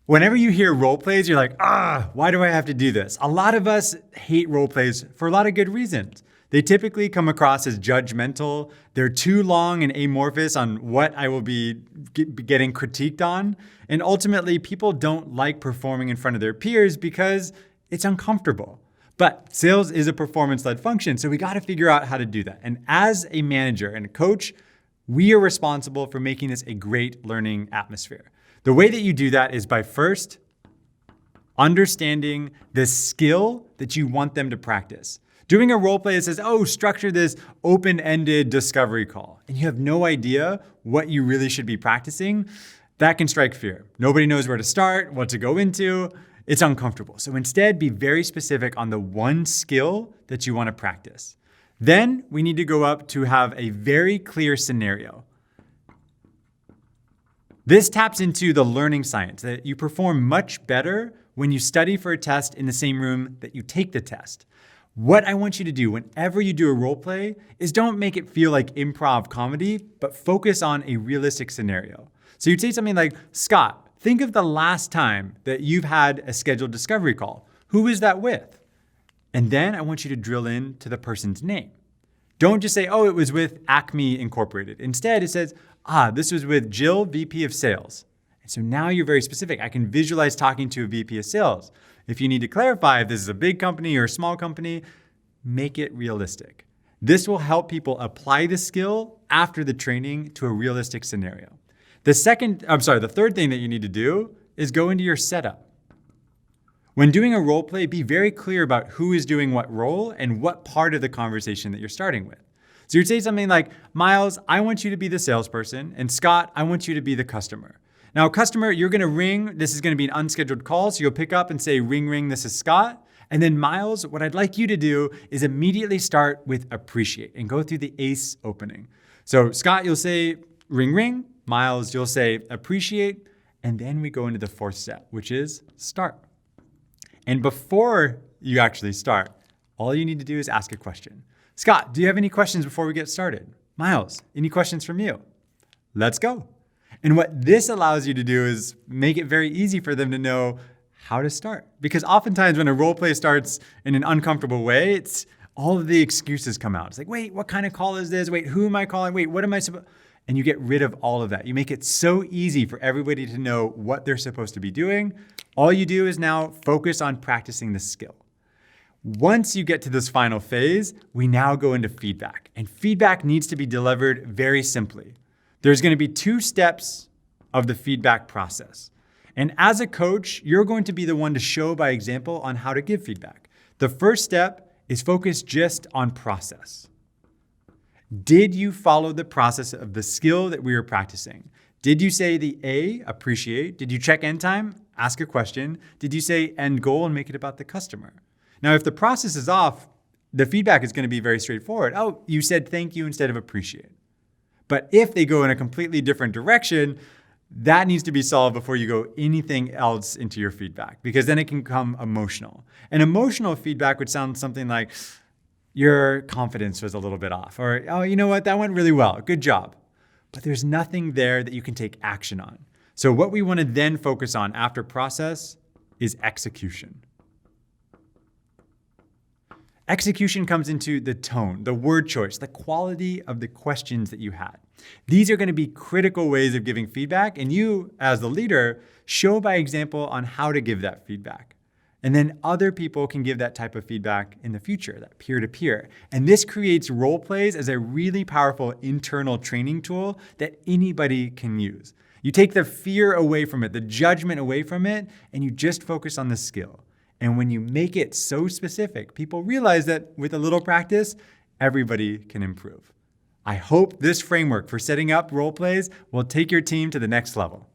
Whenever you hear role plays, you're like, why do I have to do this? A lot of us hate role plays for a lot of good reasons. They typically come across as judgmental. They're too long and amorphous on what I will be getting critiqued on. And ultimately, people don't like performing in front of their peers because it's uncomfortable. But sales is a performance-led function, so we got to figure out how to do that. And as a manager and a coach, we are responsible for making this a great learning atmosphere. The way that you do that is by first understanding the skill that you want them to practice. Doing a role play that says, structure this open-ended discovery call, and you have no idea what you really should be practicing, that can strike fear. Nobody knows where to start, what to go into. It's uncomfortable. So instead, be very specific on the one skill that you want to practice. Then we need to go up to have a very clear scenario. This taps into the learning science that you perform much better when you study for a test in the same room that you take the test. What I want you to do whenever you do a role play is don't make it feel like improv comedy, but focus on a realistic scenario. So you'd say something like, Scott, think of the last time that you've had a scheduled discovery call. Who is that with? And then I want you to drill into the person's name. Don't just say, it was with Acme Incorporated. Instead, it says, this was with Jill, VP of Sales. And so now you're very specific. I can visualize talking to a VP of Sales. If you need to clarify if this is a big company or a small company, make it realistic. This will help people apply the skill after the training to a realistic scenario. The third thing that you need to do is go into your setup. When doing a role play, be very clear about who is doing what role and what part of the conversation that you're starting with. So you'd say something like, Miles, I want you to be the salesperson, and Scott, I want you to be the customer. Now, customer, you're going to ring. This is going to be an unscheduled call, so you'll pick up and say, ring, ring, this is Scott. And then Miles, what I'd like you to do is immediately start with appreciate and go through the ACE opening. So Scott, you'll say, ring, ring. Miles, you'll say, appreciate. And then we go into the fourth step, which is start. And before you actually start, all you need to do is ask a question. Scott, do you have any questions before we get started? Miles, any questions from you? Let's go. And what this allows you to do is make it very easy for them to know how to start. Because oftentimes when a role play starts in an uncomfortable way, it's all of the excuses come out. It's like, wait, what kind of call is this? Wait, who am I calling? Wait, what am I supposed? And you get rid of all of that. You make it so easy for everybody to know what they're supposed to be doing. All you do is now focus on practicing the skill. Once you get to this final phase, we now go into feedback. And feedback needs to be delivered very simply. There's going to be 2 steps of the feedback process. And as a coach, you're going to be the one to show by example on how to give feedback. The first step is focus just on process. Did you follow the process of the skill that we were practicing? Did you say the A, appreciate? Did you check end time? Ask a question. Did you say end goal and make it about the customer? Now, if the process is off, the feedback is going to be very straightforward. You said thank you instead of appreciate. But if they go in a completely different direction, that needs to be solved before you go anything else into your feedback, because then it can become emotional. And emotional feedback would sound something like, your confidence was a little bit off, or, you know what, that went really well, good job. But there's nothing there that you can take action on. So what we want to then focus on after process is execution. Execution comes into the tone, the word choice, the quality of the questions that you had. These are going to be critical ways of giving feedback, and you, as the leader, show by example on how to give that feedback. And then other people can give that type of feedback in the future, that peer-to-peer. And this creates role plays as a really powerful internal training tool that anybody can use. You take the fear away from it, the judgment away from it, and you just focus on the skill. And when you make it so specific, people realize that with a little practice, everybody can improve. I hope this framework for setting up role plays will take your team to the next level.